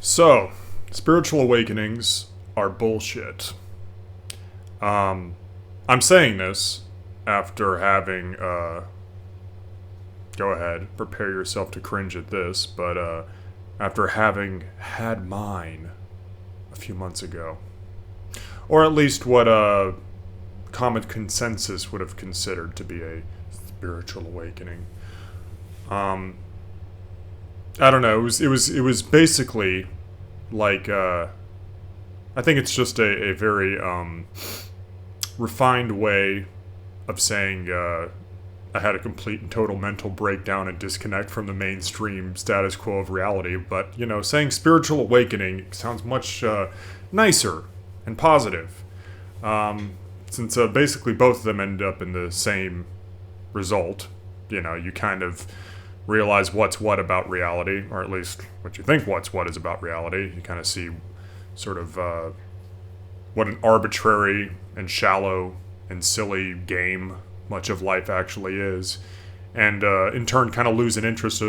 So, spiritual awakenings are bullshit. I'm saying this after having, go ahead, prepare yourself to cringe at this, but, after having had mine a few months ago. Or at least what, common consensus would have considered to be a spiritual awakening. I don't know. It was basically like I think it's just a very refined way of saying I had a complete and total mental breakdown and disconnect from the mainstream status quo of reality. But saying spiritual awakening sounds much nicer and positive, since basically both of them end up in the same result. You kind of realize what's what about reality, or at least what you think what's what is about reality. You kind of see sort of what an arbitrary and shallow and silly game much of life actually is, and in turn kind of lose an interest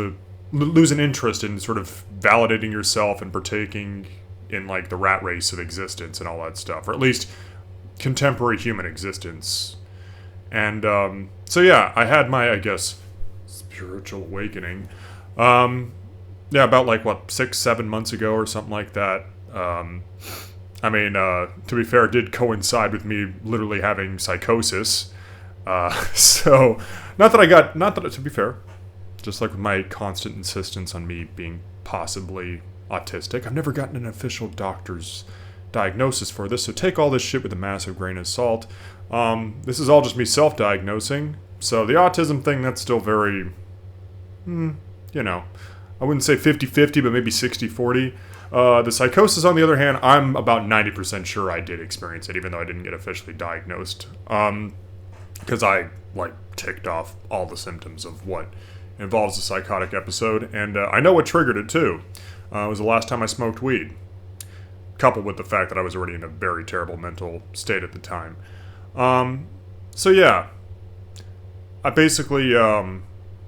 in sort of validating yourself and partaking in like the rat race of existence and all that stuff, or at least contemporary human existence. And so yeah, I had my, I guess, spiritual awakening. Yeah, about like 6-7 months ago or something like that. To be fair, it did coincide with me literally having psychosis. So to be fair, just like with my constant insistence on me being possibly autistic, I've never gotten an official doctor's diagnosis for this, so take all this shit with a massive grain of salt. This is all just me self-diagnosing. So the autism thing, that's still very, I wouldn't say 50-50, but maybe 60-40. The psychosis, on the other hand, I'm about 90% sure I did experience it, even though I didn't get officially diagnosed. Because I, ticked off all the symptoms of what involves a psychotic episode, and I know what triggered it, too. It was the last time I smoked weed, coupled with the fact that I was already in a very terrible mental state at the time. So yeah, I basically, I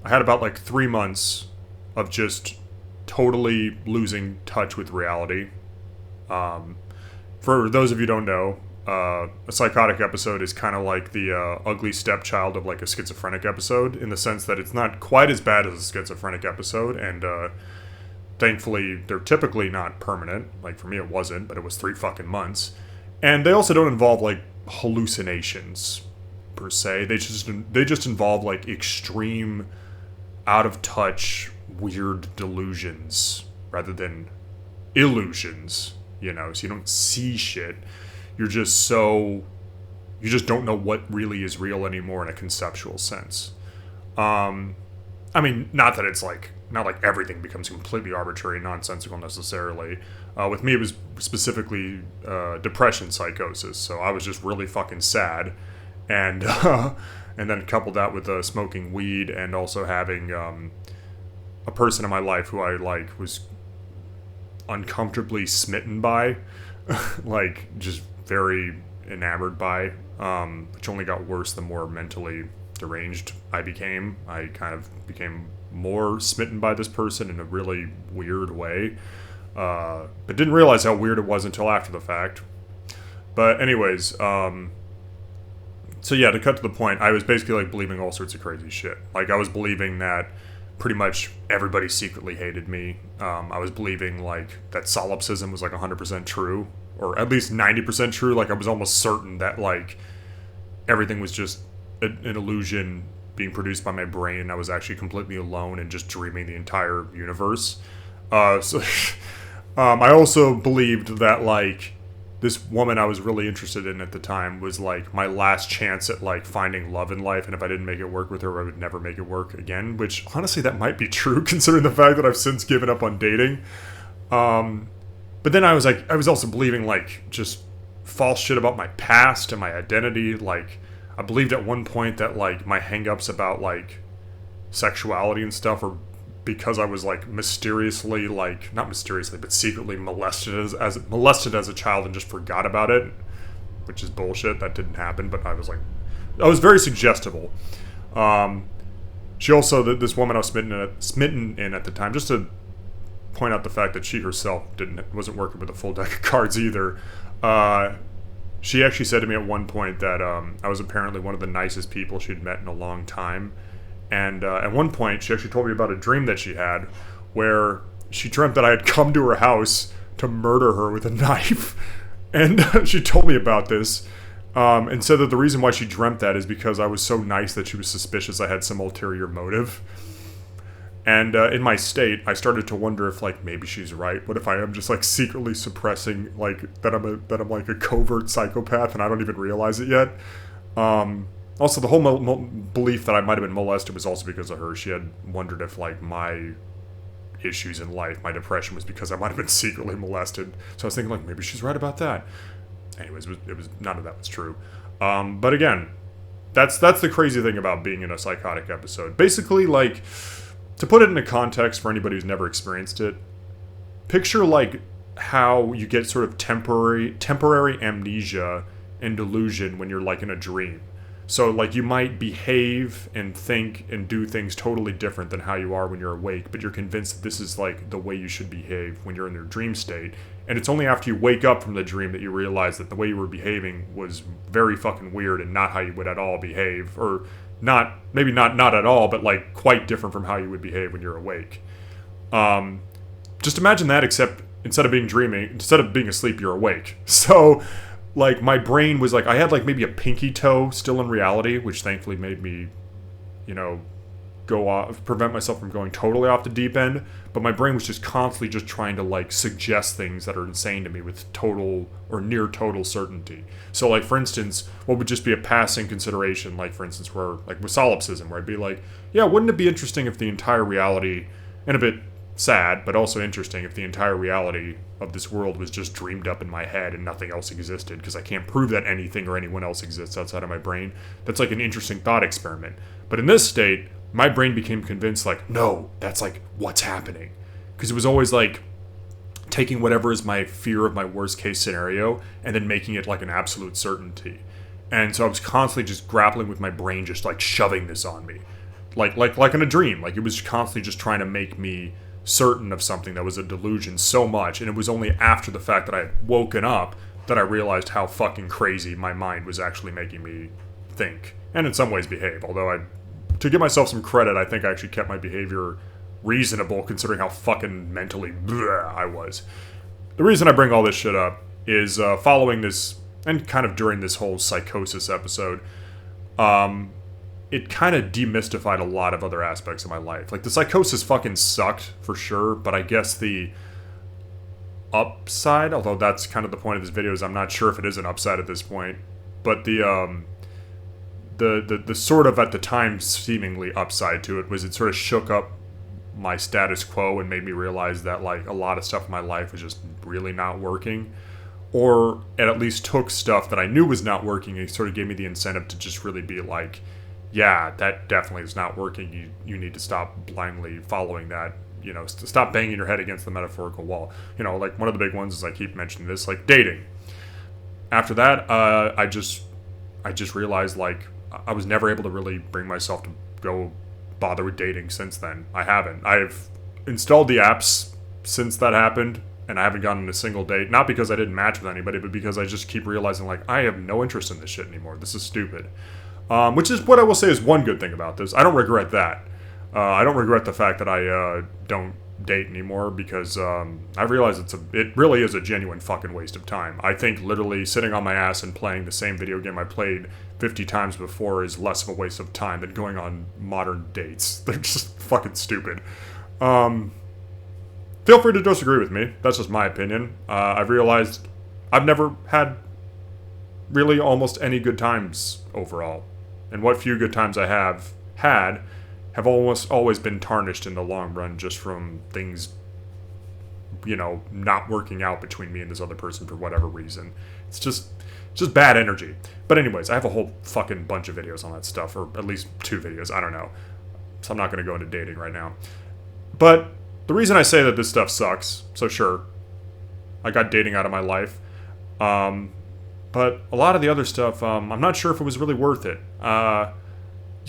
had about 3 months of just totally losing touch with reality. For those of you who don't know, a psychotic episode is kind of like the ugly stepchild of a schizophrenic episode, in the sense that it's not quite as bad as a schizophrenic episode, and thankfully they're typically not permanent. For me it wasn't, but it was 3 fucking months. And they also don't involve hallucinations per se. They just involve extreme, out of touch, weird delusions rather than illusions. So you don't see shit. You just don't know what really is real anymore in a conceptual sense. Not that it's not like everything becomes completely arbitrary and nonsensical necessarily. With me, it was specifically depression psychosis. So I was just really fucking sad, and and then coupled that with smoking weed and also having a person in my life who I was uncomfortably smitten by, just very enamored by, which only got worse the more mentally deranged I became. I kind of became more smitten by this person in a really weird way, but didn't realize how weird it was until after the fact. But anyways, so yeah, to cut to the point, I was basically believing all sorts of crazy shit. I was believing that pretty much everybody secretly hated me. I was believing that solipsism was 100% true, or at least 90% true. I was almost certain that everything was just an illusion being produced by my brain, and I was actually completely alone and just dreaming the entire universe. I also believed that this woman I was really interested in at the time was my last chance at finding love in life, and if I didn't make it work with her, I would never make it work again, which honestly that might be true considering the fact that I've since given up on dating. But then I was also believing just false shit about my past and my identity. I believed at one point that my hang-ups about sexuality and stuff are because I was mysteriously, not mysteriously, but secretly molested as a child and just forgot about it, which is bullshit. That didn't happen, but I was very suggestible. She also, this woman I was smitten in at the time, just to point out the fact that she herself wasn't working with a full deck of cards either. She actually said to me at one point that I was apparently one of the nicest people she'd met in a long time. And at one point, she actually told me about a dream that she had where she dreamt that I had come to her house to murder her with a knife. And she told me about this and said that the reason why she dreamt that is because I was so nice that she was suspicious I had some ulterior motive. And in my state, I started to wonder if, like, maybe she's right. What if I am just, like, secretly suppressing, like, that I'm like a covert psychopath and I don't even realize it yet? Also, the whole belief that I might have been molested was also because of her. She had wondered if, like, my issues in life, my depression, was because I might have been secretly molested. So I was thinking, like, maybe she's right about that. Anyways, it was none of that was true. But again, that's the crazy thing about being in a psychotic episode. Basically, like, to put it into context for anybody who's never experienced it, picture, like, how you get sort of temporary amnesia and delusion when you're, like, in a dream. So, like, you might behave and think and do things totally different than how you are when you're awake, but you're convinced that this is, like, the way you should behave when you're in your dream state. And it's only after you wake up from the dream that you realize that the way you were behaving was very fucking weird and not how you would at all behave. Or maybe not at all, but, like, quite different from how you would behave when you're awake. Just imagine that, except instead of being asleep, you're awake. So, like, my brain was like, I had, like, maybe a pinky toe still in reality, which thankfully made me, you know, prevent myself from going totally off the deep end. But my brain was just constantly just trying to, like, suggest things that are insane to me with total or near total certainty. So, like, for instance, what would just be a passing consideration, like, for instance, where, like, with solipsism, where I'd be like, yeah, wouldn't it be interesting if the entire reality, and a bit sad, but also interesting, if the entire reality of this world was just dreamed up in my head and nothing else existed, because I can't prove that anything or anyone else exists outside of my brain. That's like an interesting thought experiment. But in this state, my brain became convinced, like, no, that's, like, what's happening. Because it was always, like, taking whatever is my fear of my worst case scenario and then making it, like, an absolute certainty. And so I was constantly just grappling with my brain, just, like, shoving this on me. Like in a dream. Like, it was constantly just trying to make me certain of something that was a delusion so much, and it was only after the fact that I had woken up that I realized how fucking crazy my mind was actually making me think, and in some ways behave. Although to give myself some credit, I think I actually kept my behavior reasonable considering how fucking mentally bleh I was. The reason I bring all this shit up is following this, and kind of during this whole psychosis episode, it kind of demystified a lot of other aspects of my life. Like, the psychosis fucking sucked, for sure, but I guess the upside, although that's kind of the point of this video, is I'm not sure if it is an upside at this point, but the sort of, at the time, seemingly upside to it was it sort of shook up my status quo and made me realize that, like, a lot of stuff in my life was just really not working. Or it at least took stuff that I knew was not working and sort of gave me the incentive to just really be like, yeah, that definitely is not working. You need to stop blindly following that. You know, stop banging your head against the metaphorical wall. You know, like, one of the big ones is, I keep mentioning this, like, dating. After that, I just realized, like, I was never able to really bring myself to go bother with dating since then. I haven't. I've installed the apps since that happened, and I haven't gotten a single date. Not because I didn't match with anybody, but because I just keep realizing, like, I have no interest in this shit anymore. This is stupid. Which is what I will say is one good thing about this. I don't regret that. I don't regret the fact that I don't date anymore, because I realize it really is a genuine fucking waste of time. I think literally sitting on my ass and playing the same video game I played 50 times before is less of a waste of time than going on modern dates. They're just fucking stupid. Feel free to disagree with me. That's just my opinion. I've realized I've never had really almost any good times overall. And what few good times I have had have almost always been tarnished in the long run just from things, you know, not working out between me and this other person for whatever reason. It's just bad energy. But anyways, I have a whole fucking bunch of videos on that stuff, or at least 2 videos, I don't know. So I'm not going to go into dating right now. But the reason I say that this stuff sucks, so sure, I got dating out of my life. But a lot of the other stuff, I'm not sure if it was really worth it.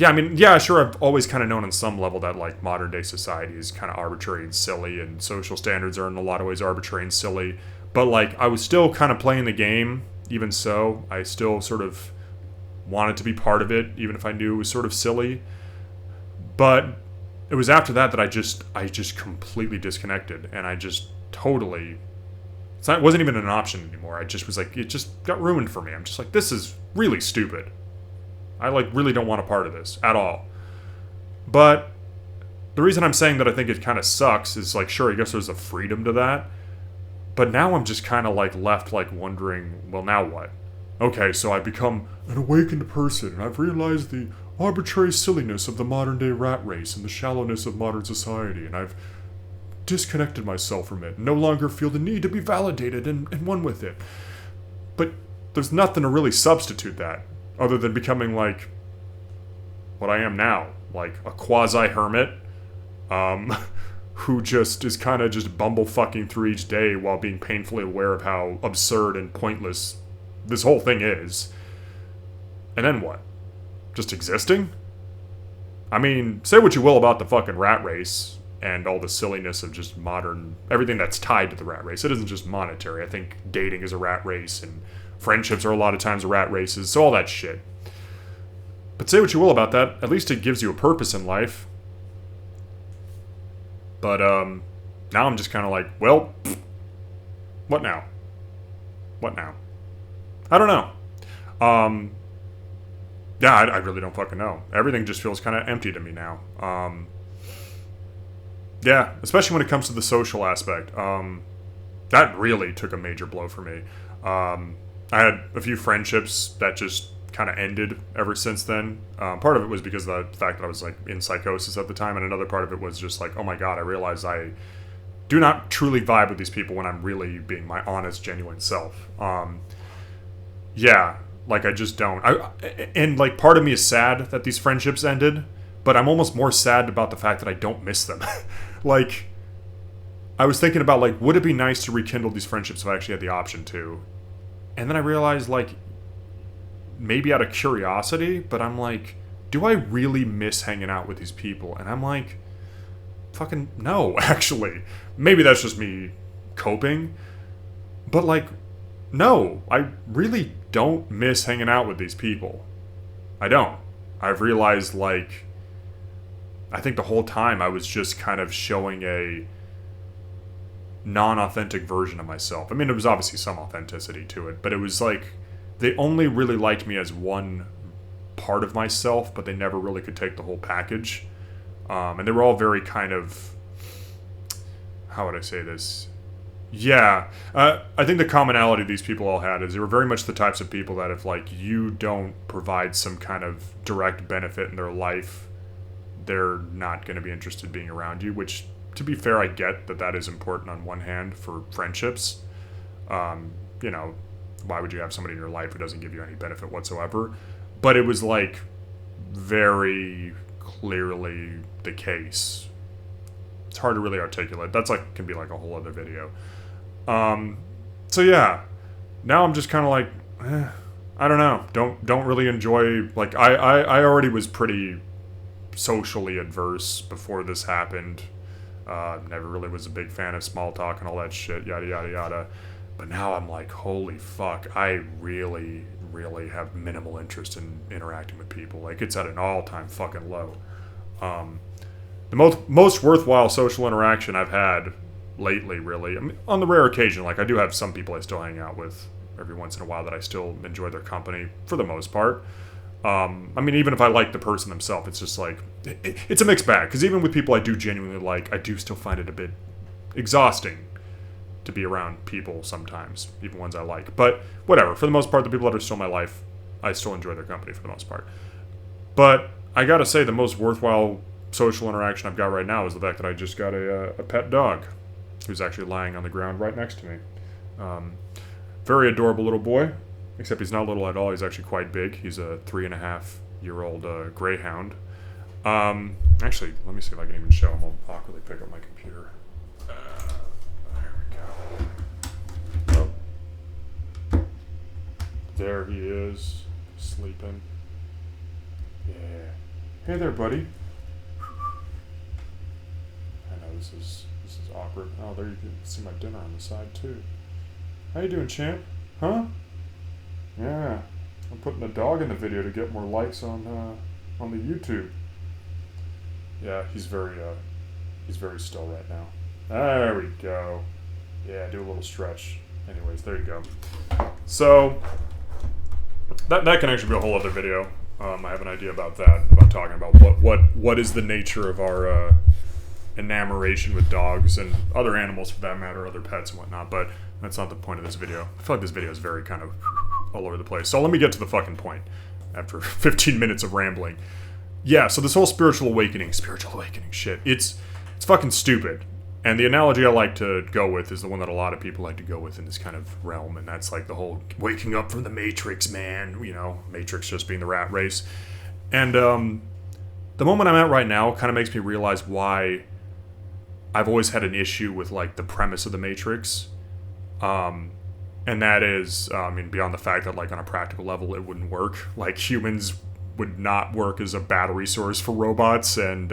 yeah, I mean, yeah, sure, I've always kind of known on some level that, like, modern day society is kind of arbitrary and silly, and social standards are in a lot of ways arbitrary and silly. But, like, I was still kind of playing the game, even so. I still sort of wanted to be part of it, even if I knew it was sort of silly. But it was after that that I just completely disconnected, and I just totally. It wasn't even an option anymore. I just was like, it just got ruined for me. I'm just like, this is really stupid. I, like, really don't want a part of this at all. But the reason I'm saying that I think it kind of sucks is, like, sure, I guess there's a freedom to that. But now I'm just kind of, like, left, like, wondering, well, now what? Okay, so I've become an awakened person, and I've realized the arbitrary silliness of the modern-day rat race and the shallowness of modern society, and I've disconnected myself from it and no longer feel the need to be validated and one with it. But there's nothing to really substitute that, other than becoming, like, what I am now, like a quasi-hermit, who just is kind of just bumblefucking through each day while being painfully aware of how absurd and pointless this whole thing is. And then what? Just existing? I mean, say what you will about the fucking rat race and all the silliness of just modern, everything that's tied to the rat race. It isn't just monetary. I think dating is a rat race, and friendships are a lot of times rat races, so all that shit. But say what you will about that, at least it gives you a purpose in life. But now I'm just kind of like, well, what now? What now? I don't know. Yeah, I really don't fucking know. Everything just feels kind of empty to me now. Yeah, especially when it comes to the social aspect. That really took a major blow for me. I had a few friendships that just kind of ended ever since then. Part of it was because of the fact that I was, like, in psychosis at the time, and another part of it was just like, oh my god, I realized I do not truly vibe with these people when I'm really being my honest, genuine self. Yeah, like, I just don't. And, like, part of me is sad that these friendships ended, but I'm almost more sad about the fact that I don't miss them. Like, I was thinking about, like, would it be nice to rekindle these friendships if I actually had the option to? And then I realized, like, maybe out of curiosity, but I'm like, do I really miss hanging out with these people? And I'm like, fucking no, actually. Maybe that's just me coping, but, like, no, I really don't miss hanging out with these people. I don't. I've realized, like, I think the whole time I was just kind of showing a non-authentic version of myself. I mean, there was obviously some authenticity to it, but it was like they only really liked me as one part of myself, but they never really could take the whole package. And they were all very kind of, how would I say this? Yeah, I think the commonality these people all had is they were very much the types of people that if, like, you don't provide some kind of direct benefit in their life, they're not going to be interested in being around you, which, to be fair, I get that that is important on one hand for friendships. You know, why would you have somebody in your life who doesn't give you any benefit whatsoever? But it was, like, very clearly the case. It's hard to really articulate. That's, like, can be like a whole other video. So yeah, now I'm just kind of like, I don't know. Don't really enjoy, like, I already was pretty socially adverse before this happened. Never really was a big fan of small talk and all that shit, yada yada yada. But now I'm like, holy fuck, I really, really have minimal interest in interacting with people. Like, it's at an all-time fucking low. The most worthwhile social interaction I've had lately, really, I mean, on the rare occasion, like, I do have some people I still hang out with every once in a while that I still enjoy their company, for the most part. I mean, even if I like the person themselves, it's just like, it's a mixed bag, because even with people I do genuinely like, I do still find it a bit exhausting to be around people sometimes, even ones I like. But whatever, for the most part, the people that are still in my life, I still enjoy their company for the most part. But I gotta say, the most worthwhile social interaction I've got right now is the fact that I just got a pet dog who's actually lying on the ground right next to me. Very adorable little boy, except he's not little at all. He's actually quite big. He's a 3.5-year-old greyhound. Actually, let me see if I can even show him. I'll awkwardly pick up my computer. There we go. Oh. There he is, sleeping. Yeah. Hey there, buddy. I know this is awkward. Oh, there you can see my dinner on the side too. How you doing, champ? Huh? Yeah, I'm putting a dog in the video to get more likes on the YouTube. Yeah, he's very still right now. There we go. Yeah, do a little stretch. Anyways, there you go. So that can actually be a whole other video. I have an idea about that. About talking about what is the nature of our enamoration with dogs and other animals for that matter, other pets and whatnot. But that's not the point of this video. I feel like this video is very kind of all over the place. So let me get to the fucking point. After 15 minutes of rambling. Yeah, so this whole spiritual awakening shit, it's fucking stupid. And the analogy I like to go with is the one that a lot of people like to go with in this kind of realm, and that's like the whole waking up from the Matrix, man. You know, Matrix just being the rat race. And the moment I'm at right now kind of makes me realize why I've always had an issue with like the premise of the Matrix. And that is, I mean, beyond the fact that like on a practical level it wouldn't work. Like humans would not work as a battery source for robots, and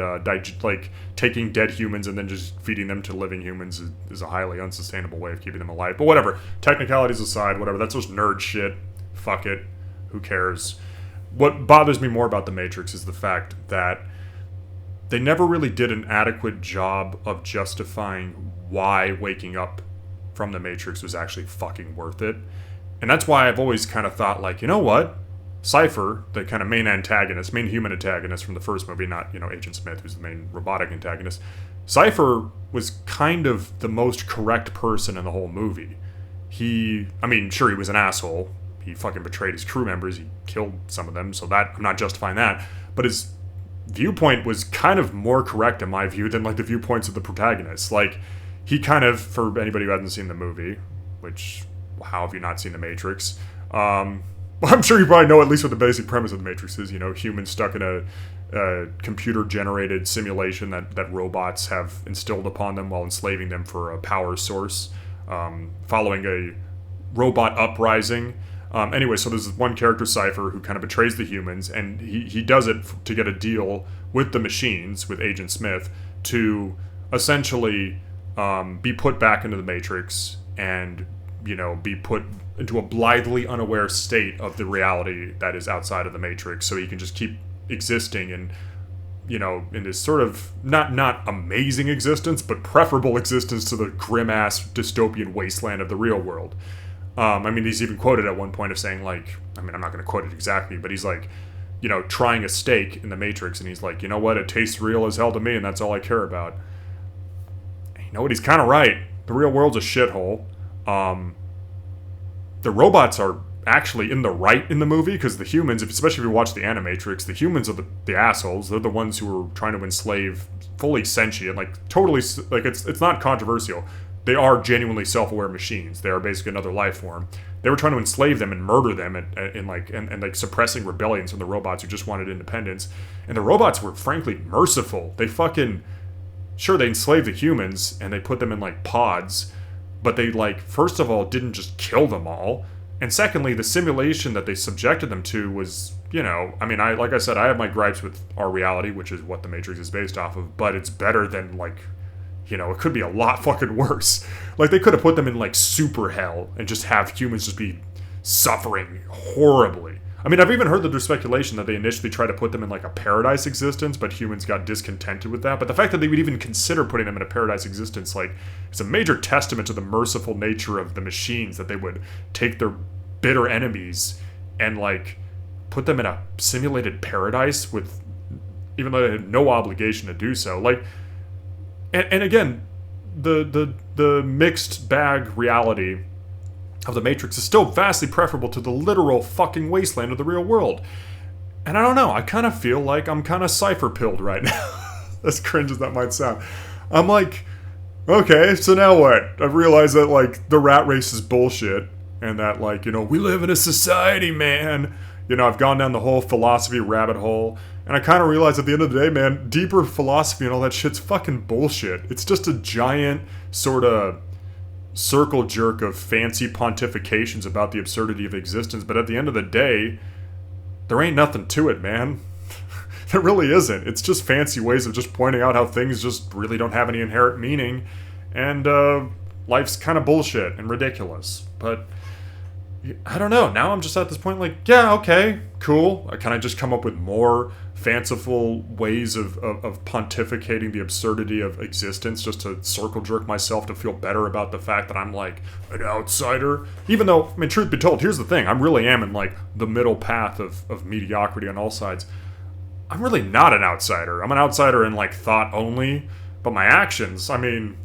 like taking dead humans and then just feeding them to living humans is a highly unsustainable way of keeping them alive. But whatever, technicalities aside, whatever, that's just nerd shit. Fuck it, who cares? What bothers me more about the Matrix is the fact that they never really did an adequate job of justifying why waking up from the Matrix was actually fucking worth it. And that's why I've always kind of thought, like, you know what? Cypher, the kind of main human antagonist from the first movie, not, you know, Agent Smith, who's the main robotic antagonist. Cypher was kind of the most correct person in the whole movie. I mean, sure, he was an asshole. He fucking betrayed his crew members. He killed some of them, so that, I'm not justifying that. But his viewpoint was kind of more correct, in my view, than, like, the viewpoints of the protagonists. Like, he kind of, for anybody who hasn't seen the movie, which, how have you not seen The Matrix? Well, I'm sure you probably know at least what the basic premise of The Matrix is. You know, humans stuck in a computer-generated simulation that robots have instilled upon them while enslaving them for a power source, following a robot uprising. Anyway, so there's one character, Cypher, who kind of betrays the humans, and he does it to get a deal with the machines, with Agent Smith, to essentially be put back into the Matrix and, you know, be put into a blithely unaware state of the reality that is outside of the Matrix, so he can just keep existing and, you know, in this sort of not amazing existence, but preferable existence to the grim-ass dystopian wasteland of the real world. I mean, he's even quoted at one point of saying, like, I mean, I'm not going to quote it exactly, but he's like, you know, trying a steak in the Matrix, and he's like, you know what, it tastes real as hell to me, and that's all I care about. And you know what, he's kind of right. The real world's a shithole. The robots are actually in the right in the movie, because the humans, especially if you watch the Animatrix, the humans are the assholes. They're the ones who are trying to enslave fully sentient, like totally, like it's not controversial. They are genuinely self-aware machines. They are basically another life form. They were trying to enslave them and murder them and suppressing rebellions from the robots who just wanted independence. And the robots were frankly merciful. They fucking, sure, they enslaved the humans and they put them in like pods, but they, like, first of all, didn't just kill them all. And secondly, the simulation that they subjected them to was, you know, I mean, like I said, I have my gripes with our reality, which is what the Matrix is based off of, but it's better than, like, you know, it could be a lot fucking worse. Like, they could have put them in, like, super hell and just have humans just be suffering horribly. I mean, I've even heard that there's speculation that they initially tried to put them in, like, a paradise existence, but humans got discontented with that. But the fact that they would even consider putting them in a paradise existence, like, it's a major testament to the merciful nature of the machines, that they would take their bitter enemies and, like, put them in a simulated paradise with, even though they had no obligation to do so. Like, and again, the mixed bag reality of the Matrix is still vastly preferable to the literal fucking wasteland of the real world. And I don't know, I kind of feel like I'm kind of Cypher-pilled right now. As cringe as that might sound. I'm like, okay, so now what? I've realized that, like, the rat race is bullshit, and that, like, you know, we live in a society, man. You know, I've gone down the whole philosophy rabbit hole, and I kind of realized at the end of the day, man, deeper philosophy and all that shit's fucking bullshit. It's just a giant sort of circle jerk of fancy pontifications about the absurdity of existence, but at the end of the day, there ain't nothing to it, man. There really isn't. It's just fancy ways of just pointing out how things just really don't have any inherent meaning, and life's kind of bullshit and ridiculous. But I don't know. Now I'm just at this point like, yeah, okay, cool. Can I just come up with more fanciful ways of pontificating the absurdity of existence just to circle jerk myself to feel better about the fact that I'm like an outsider? Even though, I mean, truth be told, here's the thing. I really am in like the middle path of mediocrity on all sides. I'm really not an outsider. I'm an outsider in like thought only, but my actions, I mean,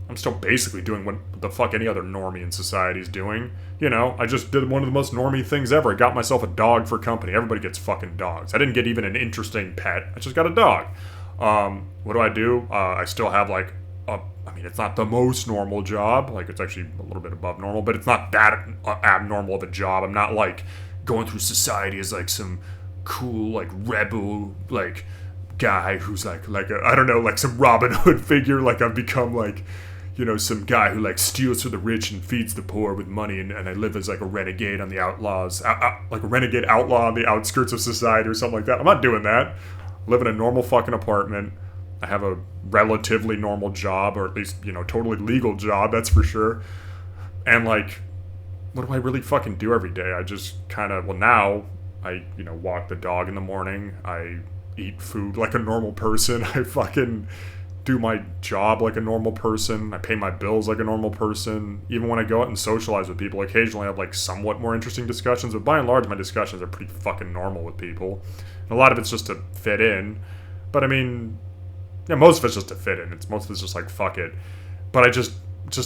I'm still basically doing what the fuck any other normie in society is doing. You know, I just did one of the most normie things ever. I got myself a dog for company. Everybody gets fucking dogs. I didn't get even an interesting pet. I just got a dog. What do? I still have like I mean, it's not the most normal job. Like, it's actually a little bit above normal, but it's not that abnormal of a job. I'm not like going through society as like some cool like rebel like guy who's like a, I don't know, like some Robin Hood figure. Like, I've become like, you know, some guy who like steals from the rich and feeds the poor with money, and I live as like a renegade on the outlaws, like a renegade outlaw on the outskirts of society or something like that. I'm not doing that. I live in a normal fucking apartment. I have a relatively normal job, or at least, you know, totally legal job, that's for sure. And like, what do I really fucking do every day? I just kind of, well, now I, you know, walk the dog in the morning. I eat food like a normal person. I fucking do my job like a normal person. I pay my bills like a normal person. Even when I go out and socialize with people, occasionally I have like somewhat more interesting discussions, but by and large my discussions are pretty fucking normal with people. And a lot of it's just to fit in. But I mean, yeah, most of it's just to fit in. Most of it's just like, fuck it. But I just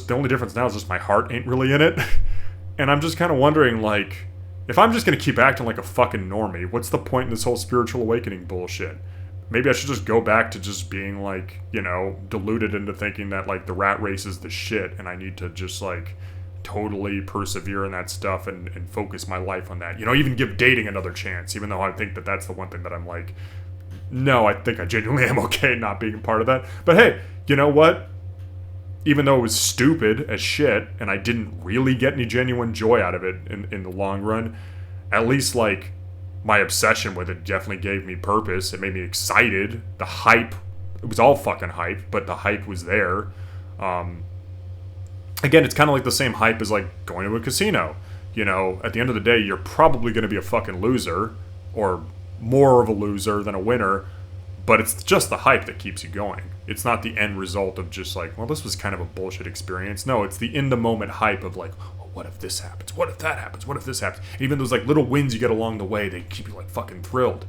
the only difference now is just my heart ain't really in it. And I'm just kind of wondering, like, if I'm just going to keep acting like a fucking normie, what's the point in this whole spiritual awakening bullshit? Maybe I should just go back to just being like, you know, deluded into thinking that like the rat race is the shit, and I need to just like totally persevere in that stuff and focus my life on that. You know, even give dating another chance, even though I think that that's the one thing that I'm like, no, I think I genuinely am okay not being a part of that. But hey, you know what? Even though it was stupid as shit, and I didn't really get any genuine joy out of it in the long run, at least like my obsession with it definitely gave me purpose. It made me excited. The hype, it was all fucking hype, but the hype was there. Again, it's kind of like the same hype as like going to a casino. You know, at the end of the day, you're probably going to be a fucking loser, or more of a loser than a winner, but it's just the hype that keeps you going. It's not the end result of just like, well, this was kind of a bullshit experience. No, it's the in-the-moment hype of like, oh, what if this happens? What if that happens? What if this happens? And even those like little wins you get along the way, they keep you like fucking thrilled.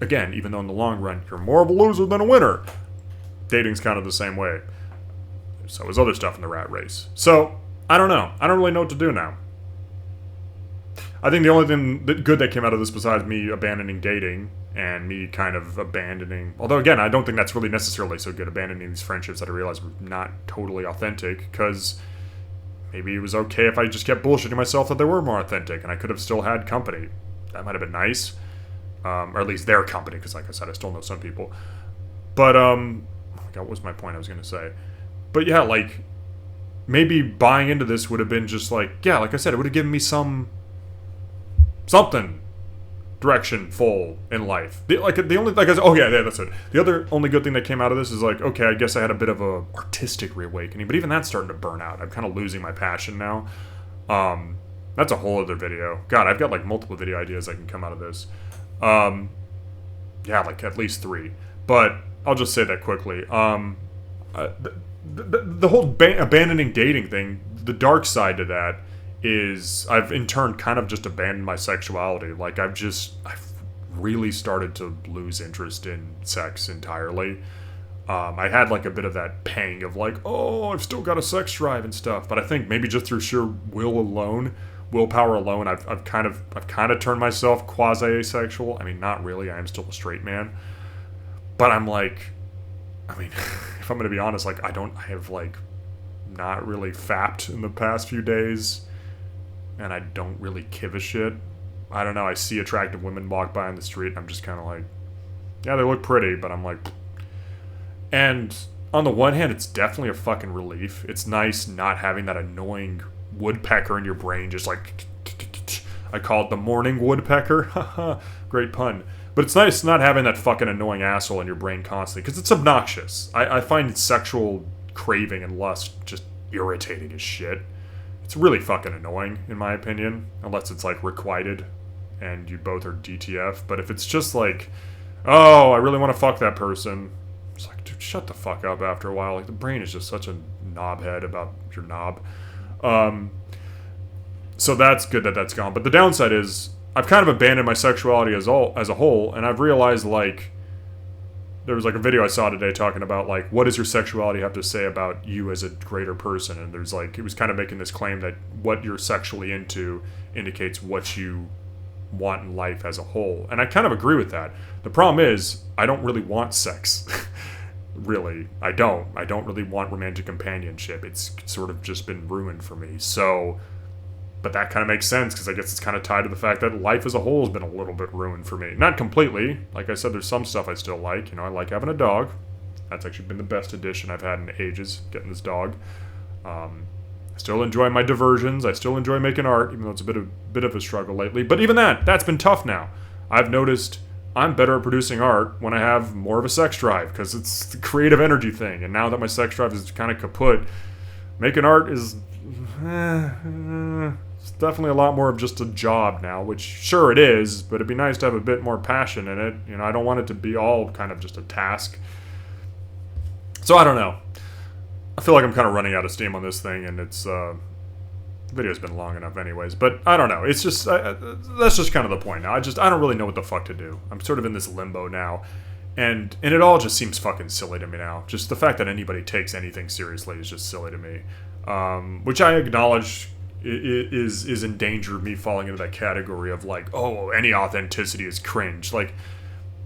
Again, even though in the long run, you're more of a loser than a winner. Dating's kind of the same way. So is other stuff in the rat race. So, I don't know. I don't really know what to do now. I think the only thing good that came out of this, besides me abandoning dating and me kind of abandoning, although again, I don't think that's really necessarily so good, abandoning these friendships that I realized were not totally authentic, because maybe it was okay if I just kept bullshitting myself that they were more authentic and I could have still had company. That might have been nice. Or at least their company, because like I said, I still know some people. But, oh my god, what was my point I was going to say? But yeah, like, maybe buying into this would have been just like, yeah, like I said, it would have given me something directionful in life. The only, like I said, oh yeah, that's it. The other only good thing that came out of this is like, okay, I guess I had a bit of a artistic reawakening, but even that's starting to burn out. I'm kind of losing my passion now. That's a whole other video. God, I've got like multiple video ideas that can come out of this. Yeah, like at least 3. But I'll just say that quickly. The whole abandoning dating thing, the dark side to that is I've in turn kind of just abandoned my sexuality. Like I've really started to lose interest in sex entirely. I had like a bit of that pang of like, oh, I've still got a sex drive and stuff, but I think maybe just through sheer willpower alone, I've kind of turned myself quasi asexual. I mean, not really. I am still a straight man, but I'm like, I mean, if I'm gonna be honest, like I have like not really fapped in the past few days. And I don't really give a shit. I don't know, I see attractive women walk by on the street, and I'm just kind of like, yeah, they look pretty, but I'm like... And on the one hand, it's definitely a fucking relief. It's nice not having that annoying woodpecker in your brain, just like... I call it the morning woodpecker. Haha, great pun. But it's nice not having that fucking annoying asshole in your brain constantly, because it's obnoxious. I find sexual craving and lust just irritating as shit. It's really fucking annoying, in my opinion, unless it's like requited and you both are DTF. But if it's just like, oh, I really want to fuck that person, it's like, dude, shut the fuck up after a while. Like, the brain is just such a knobhead about your knob. So that's good that that's gone. But the downside is, I've kind of abandoned my sexuality as a whole, and I've realized, like, there was like a video I saw today talking about, like, what does your sexuality have to say about you as a greater person? And there's like, it was kind of making this claim that what you're sexually into indicates what you want in life as a whole. And I kind of agree with that. The problem is, I don't really want sex. Really, I don't really want romantic companionship. It's sort of just been ruined for me. So, but that kind of makes sense, because I guess it's kind of tied to the fact that life as a whole has been a little bit ruined for me. Not completely. Like I said, there's some stuff I still like. You know, I like having a dog. That's actually been the best addition I've had in ages, getting this dog. I still enjoy my diversions. I still enjoy making art, even though it's a bit of a struggle lately. But even that's been tough now. I've noticed I'm better at producing art when I have more of a sex drive, because it's the creative energy thing. And now that my sex drive is kind of kaput, making art is... it's definitely a lot more of just a job now, which sure it is, but it'd be nice to have a bit more passion in it. You know, I don't want it to be all kind of just a task. So I don't know. I feel like I'm kind of running out of steam on this thing, and it's the video's been long enough anyways. But I don't know. It's just that's just kind of the point now. I don't really know what the fuck to do. I'm sort of in this limbo now, and it all just seems fucking silly to me now. Just the fact that anybody takes anything seriously is just silly to me. Which I acknowledge is in danger of me falling into that category of like, oh, any authenticity is cringe. Like,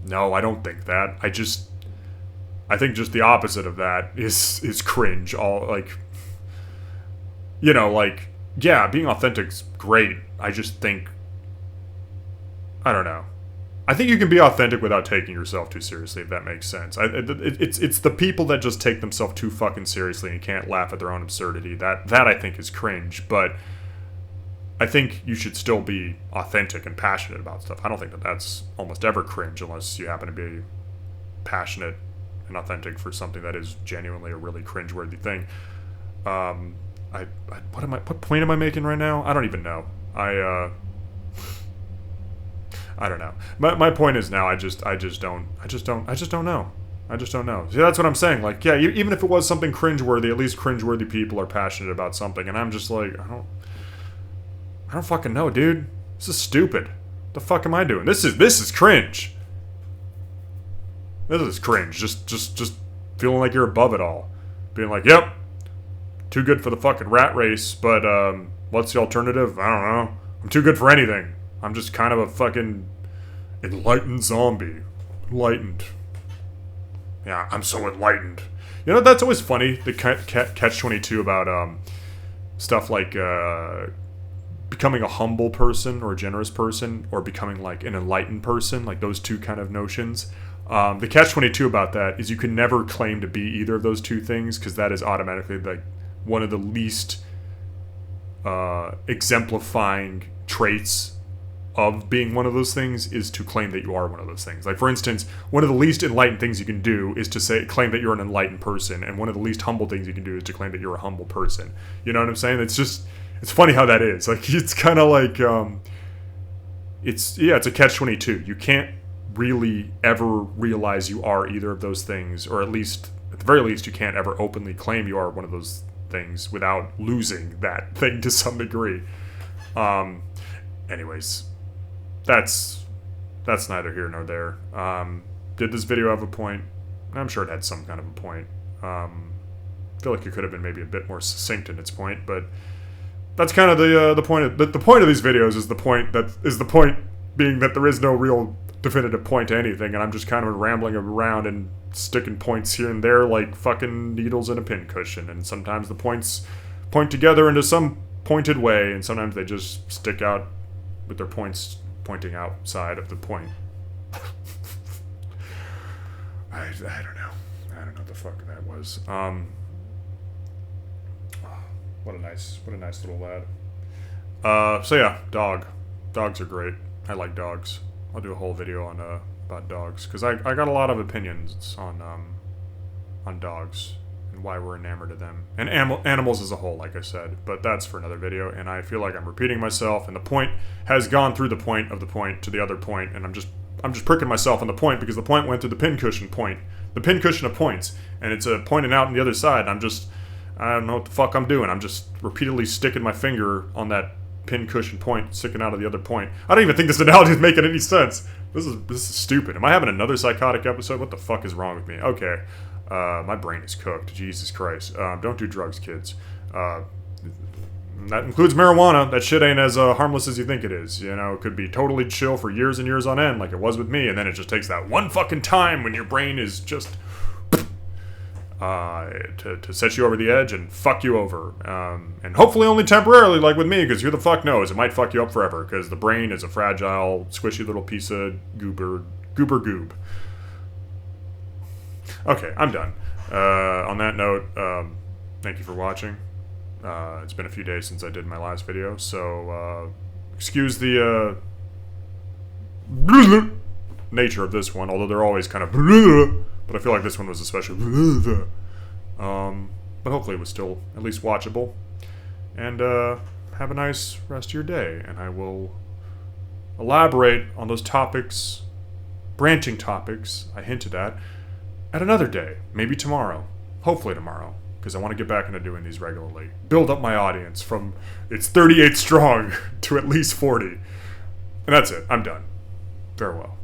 no, I don't think that. I think just the opposite of that is cringe. All like, you know, like, yeah, being authentic's great. I just think, I don't know. I think you can be authentic without taking yourself too seriously, if that makes sense. It's the people that just take themselves too fucking seriously and can't laugh at their own absurdity. That I think is cringe, but I think you should still be authentic and passionate about stuff. I don't think that that's almost ever cringe unless you happen to be passionate and authentic for something that is genuinely a really cringeworthy thing. What point am I making right now? I don't even know. I don't know. My point is now I just don't know. I just don't know. See, that's what I'm saying. Like, yeah, even if it was something cringeworthy, at least cringeworthy people are passionate about something, and I'm just like, I don't fucking know, dude. This is stupid. What the fuck am I doing? This is cringe. This is cringe. Just feeling like you're above it all. Being like, yep, too good for the fucking rat race, but what's the alternative? I don't know. I'm too good for anything. I'm just kind of a fucking enlightened zombie. Enlightened. Yeah, I'm so enlightened. You know, that's always funny, the catch-22 about stuff like becoming a humble person or a generous person or becoming like an enlightened person, like those two kind of notions. The catch-22 about that is you can never claim to be either of those two things, because that is automatically like one of the least exemplifying traits of being one of those things is to claim that you are one of those things. Like, for instance, one of the least enlightened things you can do is to claim that you're an enlightened person, and one of the least humble things you can do is to claim that you're a humble person. You know what I'm saying? It's funny how that is. Like, it's kind of like, it's a catch-22. You can't really ever realize you are either of those things, or at the very least, you can't ever openly claim you are one of those things without losing that thing to some degree. Anyways, that's neither here nor there. Did this video have a point? I'm sure it had some kind of a point. I feel like it could have been maybe a bit more succinct in its point, but that's kind of the point. The point of these videos is the point being that there is no real definitive point to anything, and I'm just kind of rambling around and sticking points here and there like fucking needles in a pincushion, and sometimes the points point together into some pointed way, and sometimes they just stick out with their points pointing outside of the point. I don't know. I don't know what the fuck that was. What a nice little lad. So yeah, dogs are great. I like dogs. I'll do a whole video on about dogs, because I got a lot of opinions on dogs and why we're enamored of them, and animals as a whole, like I said. But that's for another video, and I feel like I'm repeating myself, and the point has gone through the point of the point to the other point, and I'm just pricking myself on the point because the point went through the pincushion point, the pincushion of points, and it's pointing out on the other side. And I don't know what the fuck I'm doing. I'm just repeatedly sticking my finger on that pincushion point, sticking out of the other point. I don't even think this analogy is making any sense. This is stupid. Am I having another psychotic episode? What the fuck is wrong with me? Okay, my brain is cooked. Jesus Christ. Don't do drugs, kids. That includes marijuana. That shit ain't as harmless as you think it is. You know, it could be totally chill for years and years on end, like it was with me, and then it just takes that one fucking time when your brain is just to set you over the edge and fuck you over. And hopefully only temporarily, like with me, because who the fuck knows? It might fuck you up forever, because the brain is a fragile, squishy little piece of goober goob. Okay, I'm done. On that note, thank you for watching. It's been a few days since I did my last video, so excuse the nature of this one, although they're always kind of but I feel like this one was especially but hopefully it was still at least watchable. And have a nice rest of your day, and I will elaborate on those topics, branching topics I hinted at another day, maybe tomorrow, hopefully tomorrow, because I want to get back into doing these regularly. Build up my audience from it's 38 strong to at least 40. And that's it. I'm done. Farewell.